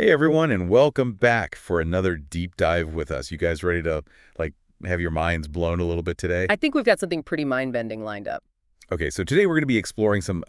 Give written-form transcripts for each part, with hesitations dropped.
Hey everyone, and welcome back for another deep dive with us. You guys ready to like have your minds blown a little bit today? I think we've got something pretty mind-bending lined up. Okay, so today we're going to be exploring some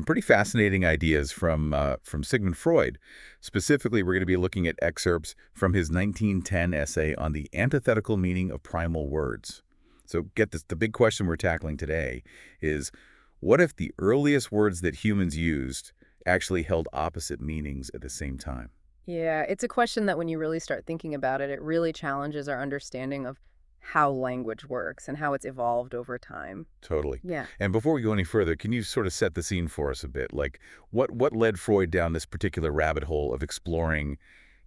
pretty fascinating ideas from Sigmund Freud. Specifically, we're going to be looking at excerpts from his 1910 essay on the antithetical meaning of primal words. So get this, the big question we're tackling today is, what if the earliest words that humans used actually held opposite meanings at the same time? Yeah, it's a question that when you really start thinking about it, it really challenges our understanding of how language works and how it's evolved over time. Totally. Yeah. And before we go any further, can you sort of set the scene for us a bit? Like, what led Freud down this particular rabbit hole of exploring,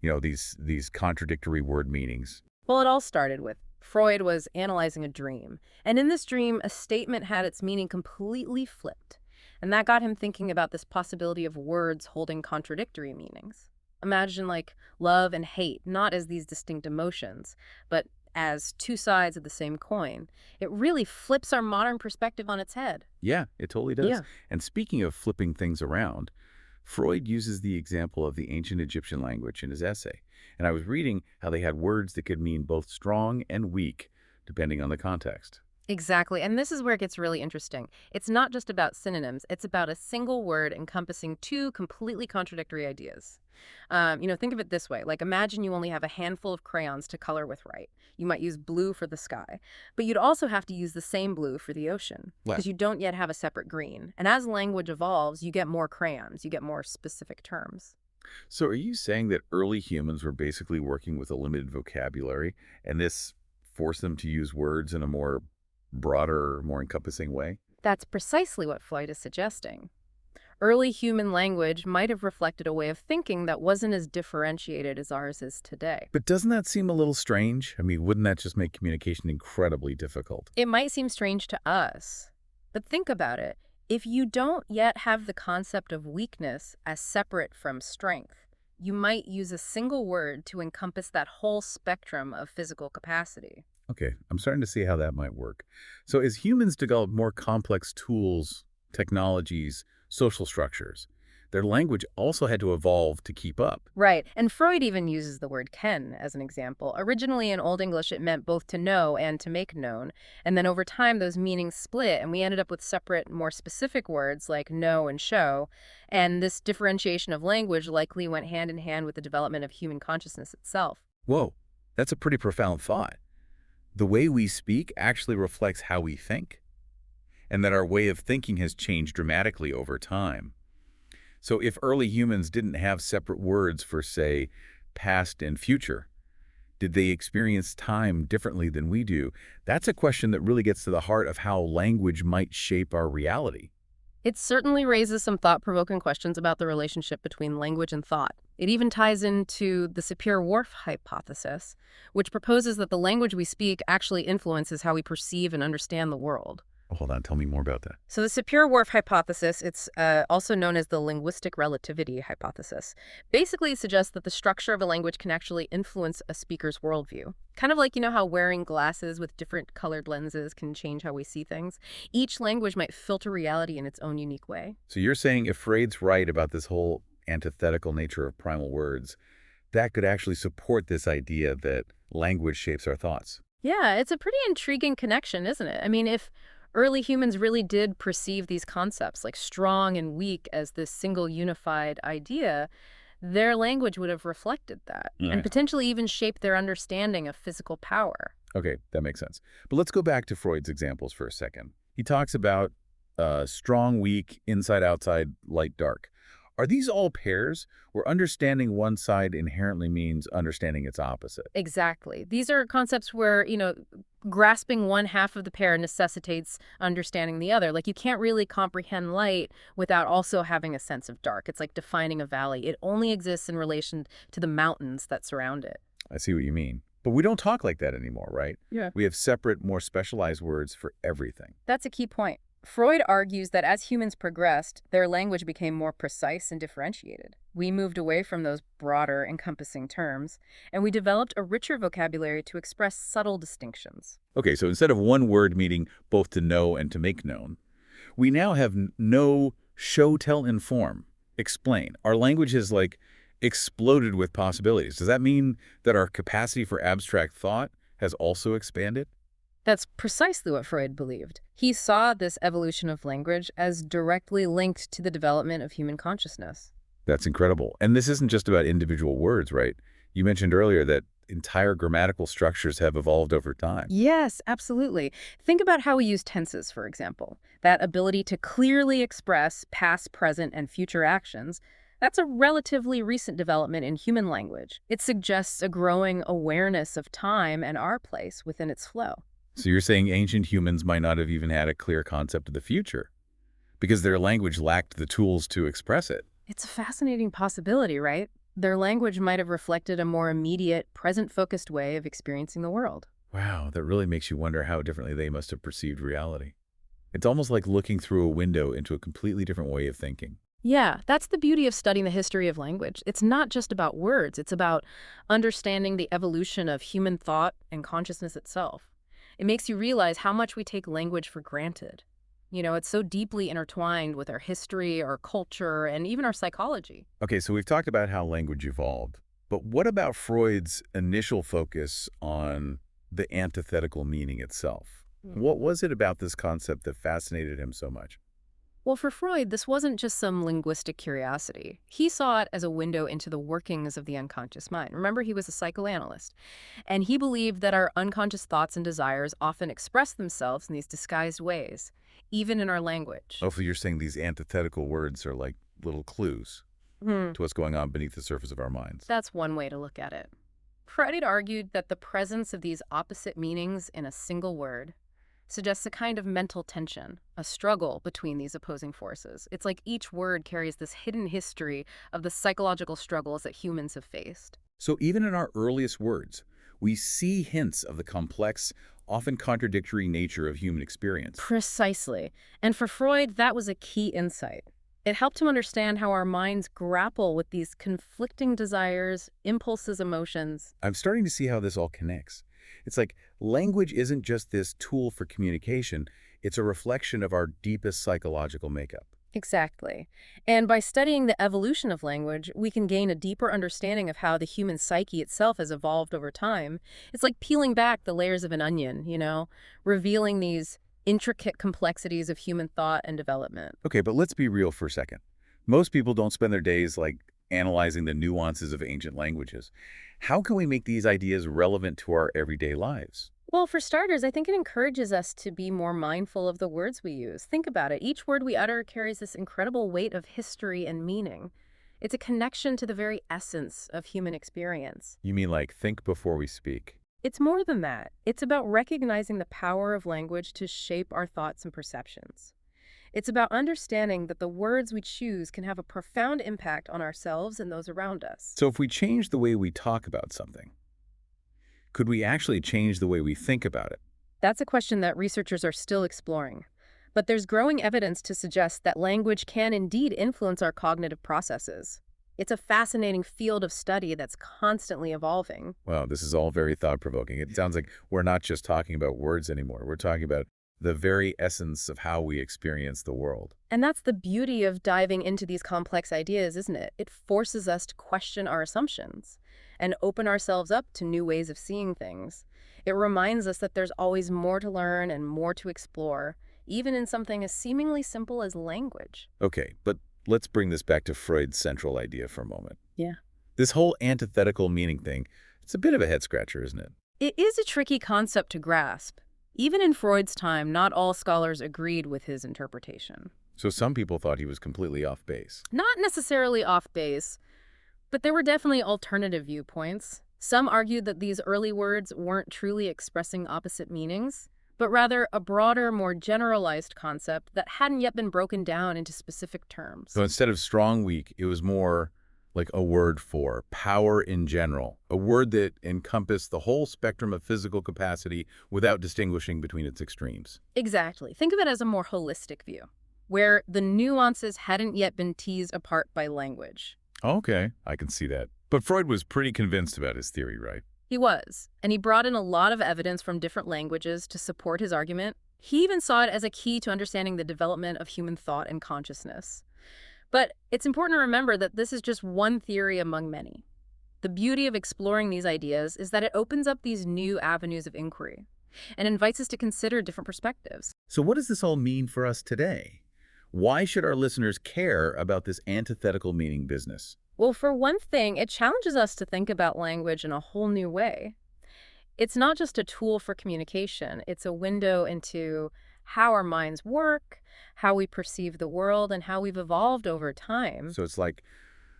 these contradictory word meanings? Well, it all started with Freud was analyzing a dream. And in this dream, a statement had its meaning completely flipped. And that got him thinking about this possibility of words holding contradictory meanings. Imagine like love and hate, not as these distinct emotions, but as two sides of the same coin. It really flips our modern perspective on its head. Yeah, it totally does. Yeah. And speaking of flipping things around, Freud uses the example of the ancient Egyptian language in his essay. And I was reading how they had words that could mean both strong and weak, depending on the context. Exactly. And this is where it gets really interesting. It's not just about synonyms, it's about a single word encompassing two completely contradictory ideas. Think of it this way. Like imagine you only have a handful of crayons to color with, right? You might use blue for the sky, but you'd also have to use the same blue for the ocean Left. because you don't yet have a separate green. And as language evolves, you get more crayons, you get more specific terms. So are you saying that early humans were basically working with a limited vocabulary, and this forced them to use words in a more broader, more encompassing way? That's precisely what Freud is suggesting. Early human language might have reflected a way of thinking that wasn't as differentiated as ours is today. But doesn't that seem a little strange? I mean, wouldn't that just make communication incredibly difficult? It might seem strange to us, but think about it. If you don't yet have the concept of weakness as separate from strength, you might use a single word to encompass that whole spectrum of physical capacity. Okay, I'm starting to see how that might work. So as humans develop more complex tools, technologies, social structures, their language also had to evolve to keep up. Right, and Freud even uses the word ken as an example. Originally in Old English, it meant both to know and to make known. And then over time, those meanings split, and we ended up with separate, more specific words like know and show. And this differentiation of language likely went hand in hand with the development of human consciousness itself. Whoa, that's a pretty profound thought. The way we speak actually reflects how we think, and that our way of thinking has changed dramatically over time. So if early humans didn't have separate words for, say, past and future, did they experience time differently than we do? That's a question that really gets to the heart of how language might shape our reality. It certainly raises some thought-provoking questions about the relationship between language and thought. It even ties into the Sapir-Whorf hypothesis, which proposes that the language we speak actually influences how we perceive and understand the world. Oh, hold on, tell me more about that. So the Sapir-Whorf hypothesis, it's also known as the linguistic relativity hypothesis, basically suggests that the structure of a language can actually influence a speaker's worldview. Kind of like, how wearing glasses with different colored lenses can change how we see things. Each language might filter reality in its own unique way. So you're saying if Freud's right about this whole antithetical nature of primal words, that could actually support this idea that language shapes our thoughts. Yeah, it's a pretty intriguing connection, isn't it? I mean, if early humans really did perceive these concepts, like strong and weak, as this single unified idea, their language would have reflected that and Right. potentially even shaped their understanding of physical power. Okay, that makes sense. But let's go back to Freud's examples for a second. He talks about strong, weak, inside, outside, light, dark. Are these all pairs where understanding one side inherently means understanding its opposite? Exactly. These are concepts where, grasping one half of the pair necessitates understanding the other. Like you can't really comprehend light without also having a sense of dark. It's like defining a valley. It only exists in relation to the mountains that surround it. I see what you mean. But we don't talk like that anymore, right? Yeah. We have separate, more specialized words for everything. That's a key point. Freud argues that as humans progressed, their language became more precise and differentiated. We moved away from those broader, encompassing terms, and we developed a richer vocabulary to express subtle distinctions. Okay, so instead of one word meaning both to know and to make known, we now have know, show, tell, inform, explain. Our language has exploded with possibilities. Does that mean that our capacity for abstract thought has also expanded? That's precisely what Freud believed. He saw this evolution of language as directly linked to the development of human consciousness. That's incredible. And this isn't just about individual words, right? You mentioned earlier that entire grammatical structures have evolved over time. Yes, absolutely. Think about how we use tenses, for example. That ability to clearly express past, present, and future actions. That's a relatively recent development in human language. It suggests a growing awareness of time and our place within its flow. So you're saying ancient humans might not have even had a clear concept of the future because their language lacked the tools to express it. It's a fascinating possibility, right? Their language might have reflected a more immediate, present-focused way of experiencing the world. Wow, that really makes you wonder how differently they must have perceived reality. It's almost like looking through a window into a completely different way of thinking. Yeah, that's the beauty of studying the history of language. It's not just about words, it's about understanding the evolution of human thought and consciousness itself. It makes you realize how much we take language for granted. You know, it's so deeply intertwined with our history, our culture, and even our psychology. Okay, so we've talked about how language evolved, but what about Freud's initial focus on the antithetical meaning itself? What was it about this concept that fascinated him so much? Well, for Freud, this wasn't just some linguistic curiosity. He saw it as a window into the workings of the unconscious mind. Remember, he was a psychoanalyst. And he believed that our unconscious thoughts and desires often express themselves in these disguised ways, even in our language. Oh, so you're saying these antithetical words are like little clues Hmm. to what's going on beneath the surface of our minds. That's one way to look at it. Freud argued that the presence of these opposite meanings in a single word suggests a kind of mental tension, a struggle between these opposing forces. It's like each word carries this hidden history of the psychological struggles that humans have faced. So even in our earliest words, we see hints of the complex, often contradictory nature of human experience. Precisely. And for Freud, that was a key insight. It helped him understand how our minds grapple with these conflicting desires, impulses, emotions. I'm starting to see how this all connects. It's like language isn't just this tool for communication, it's a reflection of our deepest psychological makeup. Exactly. And by studying the evolution of language, we can gain a deeper understanding of how the human psyche itself has evolved over time. It's like peeling back the layers of an onion, revealing these intricate complexities of human thought and development. Okay, but let's be real for a second. Most people don't spend their days analyzing the nuances of ancient languages. How can we make these ideas relevant to our everyday lives? Well, for starters, I think it encourages us to be more mindful of the words we use. Think about it. Each word we utter carries this incredible weight of history and meaning. It's a connection to the very essence of human experience. You mean think before we speak? It's more than that. It's about recognizing the power of language to shape our thoughts and perceptions. It's about understanding that the words we choose can have a profound impact on ourselves and those around us. So if we change the way we talk about something, could we actually change the way we think about it? That's a question that researchers are still exploring. But there's growing evidence to suggest that language can indeed influence our cognitive processes. It's a fascinating field of study that's constantly evolving. Wow, this is all very thought-provoking. It sounds like we're not just talking about words anymore. We're talking about the very essence of how we experience the world. And that's the beauty of diving into these complex ideas, isn't it? It forces us to question our assumptions and open ourselves up to new ways of seeing things. It reminds us that there's always more to learn and more to explore, even in something as seemingly simple as language. Okay, but let's bring this back to Freud's central idea for a moment. Yeah. This whole antithetical meaning thing, it's a bit of a head-scratcher, isn't it? It is a tricky concept to grasp. Even in Freud's time, not all scholars agreed with his interpretation. So some people thought he was completely off base. Not necessarily off base, but there were definitely alternative viewpoints. Some argued that these early words weren't truly expressing opposite meanings, but rather a broader, more generalized concept that hadn't yet been broken down into specific terms. So instead of strong, weak, it was more like a word for power in general, a word that encompassed the whole spectrum of physical capacity without distinguishing between its extremes. Exactly. Think of it as a more holistic view, where the nuances hadn't yet been teased apart by language. Okay, I can see that. But Freud was pretty convinced about his theory, right? He was, and he brought in a lot of evidence from different languages to support his argument. He even saw it as a key to understanding the development of human thought and consciousness. But it's important to remember that this is just one theory among many. The beauty of exploring these ideas is that it opens up these new avenues of inquiry and invites us to consider different perspectives. So what does this all mean for us today? Why should our listeners care about this antithetical meaning business? Well, for one thing, it challenges us to think about language in a whole new way. It's not just a tool for communication, it's a window into how our minds work, how we perceive the world, and how we've evolved over time. So it's like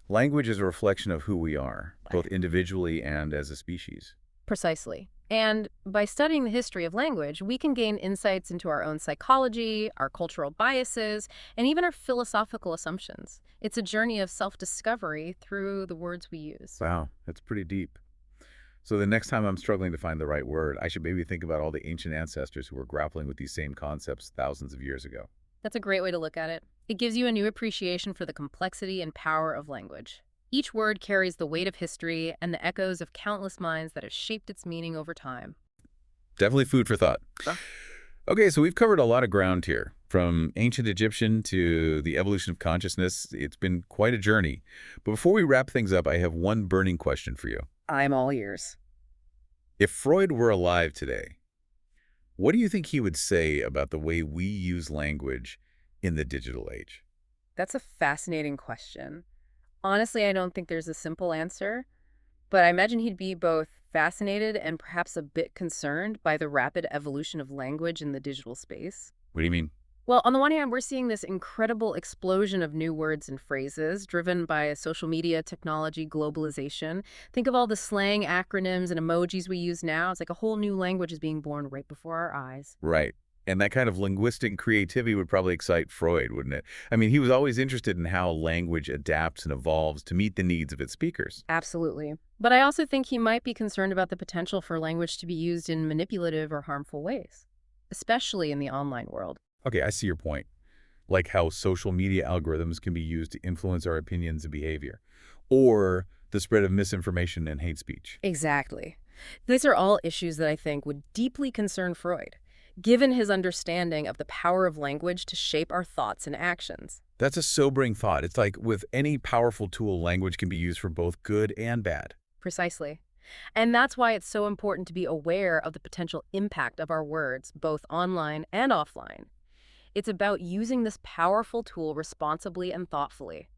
language is a reflection of who we are, both individually and as a species. Precisely. And by studying the history of language, we can gain insights into our own psychology, our cultural biases, and even our philosophical assumptions. It's a journey of self-discovery through the words we use. Wow, that's pretty deep. So the next time I'm struggling to find the right word, I should maybe think about all the ancient ancestors who were grappling with these same concepts thousands of years ago. That's a great way to look at it. It gives you a new appreciation for the complexity and power of language. Each word carries the weight of history and the echoes of countless minds that have shaped its meaning over time. Definitely food for thought. Okay, so we've covered a lot of ground here. From ancient Egyptian to the evolution of consciousness, it's been quite a journey. But before we wrap things up, I have one burning question for you. I'm all ears. If Freud were alive today, what do you think he would say about the way we use language in the digital age? That's a fascinating question. Honestly, I don't think there's a simple answer, but I imagine he'd be both fascinated and perhaps a bit concerned by the rapid evolution of language in the digital space. What do you mean? Well, on the one hand, we're seeing this incredible explosion of new words and phrases driven by social media, technology, globalization. Think of all the slang, acronyms, and emojis we use now. It's like a whole new language is being born right before our eyes. Right. And that kind of linguistic creativity would probably excite Freud, wouldn't it? I mean, he was always interested in how language adapts and evolves to meet the needs of its speakers. Absolutely. But I also think he might be concerned about the potential for language to be used in manipulative or harmful ways, especially in the online world. Okay, I see your point. Like how social media algorithms can be used to influence our opinions and behavior, or the spread of misinformation and hate speech. Exactly. These are all issues that I think would deeply concern Freud, given his understanding of the power of language to shape our thoughts and actions. That's a sobering thought. It's like with any powerful tool, language can be used for both good and bad. Precisely. And that's why it's so important to be aware of the potential impact of our words, both online and offline. It's about using this powerful tool responsibly and thoughtfully,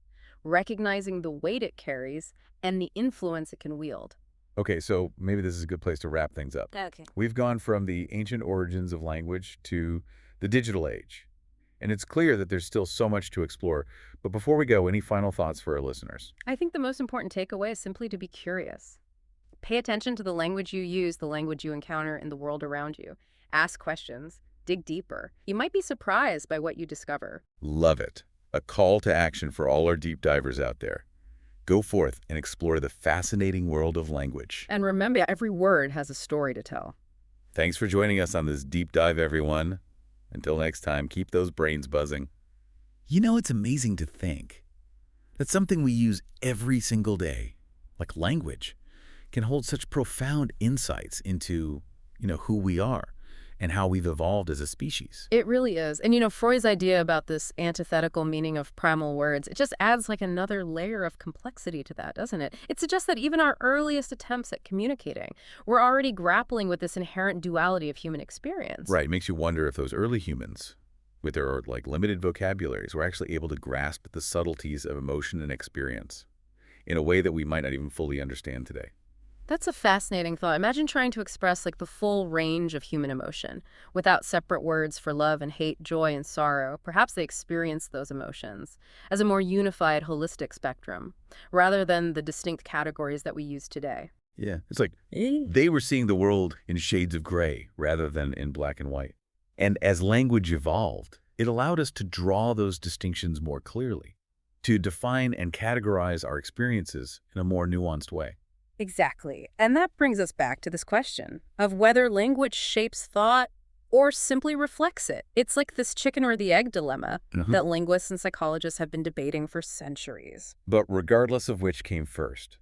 recognizing the weight it carries and the influence it can wield. Okay, so maybe this is a good place to wrap things up. Okay. We've gone from the ancient origins of language to the digital age. And it's clear that there's still so much to explore. But before we go, any final thoughts for our listeners? I think the most important takeaway is simply to be curious. Pay attention to the language you use, the language you encounter in the world around you. Ask questions. Dig deeper. You might be surprised by what you discover. Love it. A call to action for all our deep divers out there. Go forth and explore the fascinating world of language. And remember, every word has a story to tell. Thanks for joining us on this deep dive, everyone. Until next time, keep those brains buzzing. You know, it's amazing to think that something we use every single day, like language, can hold such profound insights into, who we are and how we've evolved as a species. It really is. And Freud's idea about this antithetical meaning of primal words, it just adds like another layer of complexity to that, doesn't it? It suggests that even our earliest attempts at communicating, we're already grappling with this inherent duality of human experience. Right. It makes you wonder if those early humans, with their limited vocabularies, were actually able to grasp the subtleties of emotion and experience in a way that we might not even fully understand today. That's a fascinating thought. Imagine trying to express the full range of human emotion without separate words for love and hate, joy and sorrow. Perhaps they experience those emotions as a more unified, holistic spectrum, rather than the distinct categories that we use today. Yeah, it's like they were seeing the world in shades of gray rather than in black and white. And as language evolved, it allowed us to draw those distinctions more clearly, to define and categorize our experiences in a more nuanced way. Exactly. And that brings us back to this question of whether language shapes thought or simply reflects it. It's like this chicken or the egg dilemma that linguists and psychologists have been debating for centuries. But regardless of which came first,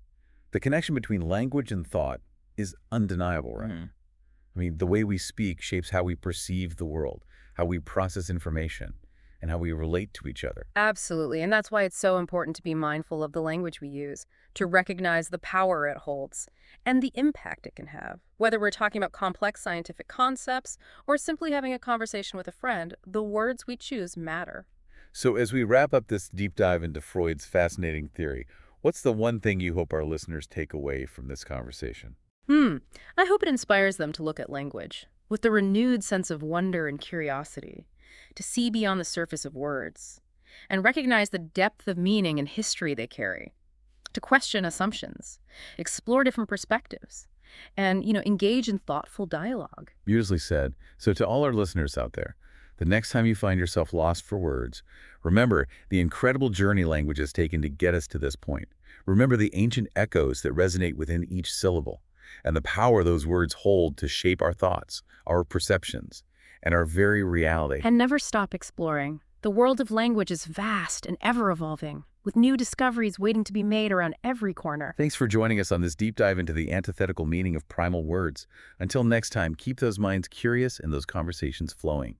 the connection between language and thought is undeniable, right? I mean, the way we speak shapes how we perceive the world, how we process information, and how we relate to each other. Absolutely. And that's why it's so important to be mindful of the language we use, to recognize the power it holds and the impact it can have. Whether we're talking about complex scientific concepts or simply having a conversation with a friend, the words we choose matter. So as we wrap up this deep dive into Freud's fascinating theory, what's the one thing you hope our listeners take away from this conversation? I hope it inspires them to look at language with a renewed sense of wonder and curiosity, to see beyond the surface of words, and recognize the depth of meaning and history they carry, to question assumptions, explore different perspectives, and, engage in thoughtful dialogue. Beautifully said. So to all our listeners out there, the next time you find yourself lost for words, remember the incredible journey language has taken to get us to this point. Remember the ancient echoes that resonate within each syllable, and the power those words hold to shape our thoughts, our perceptions, and our very reality. And never stop exploring. The world of language is vast and ever-evolving, with new discoveries waiting to be made around every corner. Thanks for joining us on this deep dive into the antithetical meaning of primal words. Until next time, keep those minds curious and those conversations flowing.